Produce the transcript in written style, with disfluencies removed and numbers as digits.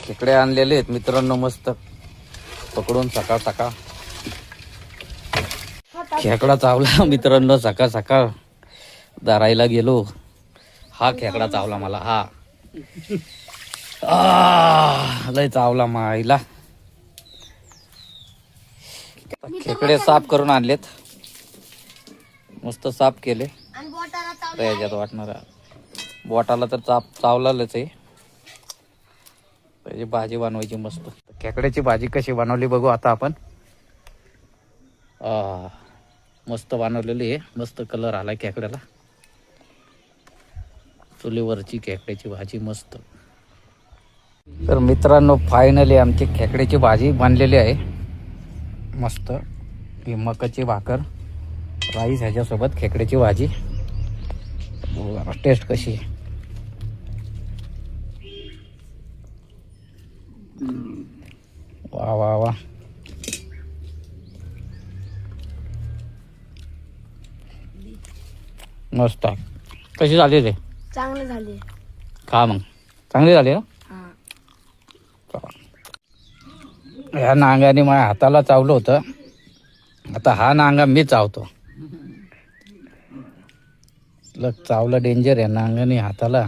खेकडे आणलेले आहेत मित्रांनो, मस्त पकडून सकाळ सकाळ खेकडा चावला मित्रांनो. सकाळ सकाळ धरायला गेलो, हा खेकडा चावला मला. हा लय चावला माईला. खेकडे साफ करून आणलेत, मस्त साफ केले. याच्यात वाटणार बोटाला तर चावलाच आहे. त्याची भाजी बनवायची मस्त. खेकड्याची भाजी कशी बनवली बघू आता आपण. मस्त बनवलेली आहे, मस्त कलर आलाय खेकड्याला. चुलीवरची खेकड्याची भाजी मस्त. तर मित्रांनो फायनली आमची खेकड्याची भाजी बनलेली आहे मस्त. ही मकाची भाकर, राईस, ह्याच्यासोबत खेकड्याची भाजी. टेस्ट कशी आहे. वा वा वा. मस्त. कशी झाली रे? चांगले झाले. खा मग. चांगली झाली ना. ह्या नांगाने माझ्या हाताला चावलं होतं, आता हा नांगा मी चावतो. चावलं डेंजर आहे नांगाने हाताला.